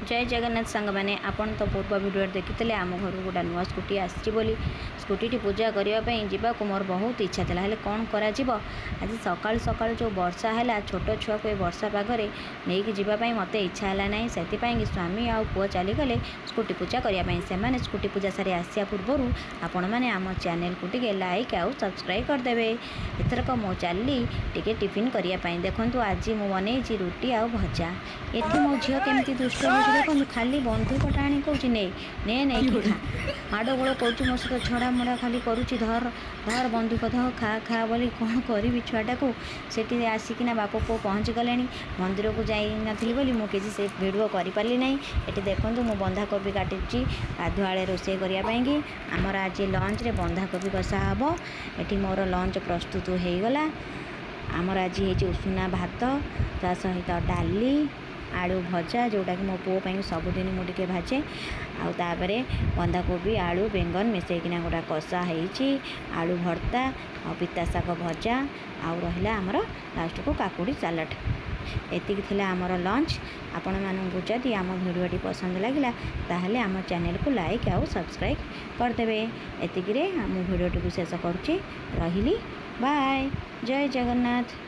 जय जगन्नाथ सांग मैंने आपन तो पूर्व भिडियो देखी आम घर गोटा नुआ स्कूटी आसी स्कूटी पूजा करने जावाक मोर बहुत इच्छा था हेल्ले कौन कर आज सकाल सकाल जो वर्षा है छोट छुआ को वर्षा पागरे नहीं कि मत इच्छा है ना से स्वामी आ पुआ चलीगले स्कूटी पूजा करने से स्कूटी पूजा सारी आसिया पूर्वर आपण मैंने आम चैनल को टे लाइक आउ सब्सक्राइब करदे। एथरक मो चली टे टिफिन करने देखूँ आज मु बनई रुटी आ भजा ये मो झील केमी दुष्ट देखो खाली बंधुक टाणी कौच नहीं खा माड़ गोड़ कौच मो सहित छड़ा मड़ा खाली करुच्ची धर धर बंधुक धर खा खा बोली कौन करी छुआटा को सेठी आसिकिना बाप पु पहुँची गले मंदिर को जाई नथली बोली मु किसी से भिडियो करिपारली नहीं। ये देखूँ मु बंधाकोबी काटी गाधुआले रोषे करने आमर आज लंच रे बंधाकोबी कषा हम ये मोर लंच प्रस्तुत हो गला। आमर आज ये उषुना भात ता सहित डाली आलू भजा जोटा कि मो पुओ सबुदिन मुझे भाजे आउे बंधाकोबी आलू बेंगन मिसेकिना गोटा कषा होती आलू भर्ता आ पिता शाग भजा आउ रहा आमर लास्ट को काकुड़ी सालाड एतिक थिला आमर लंच। आपण मानू जदि आम भिडियोटी पसंद लगिला ताहले आम चैनल को लाइक आउ सब्सक्राइब करदेवे। एतिक आम भिडियोटी को शेष करुच्ची रही बाय जय जगन्नाथ।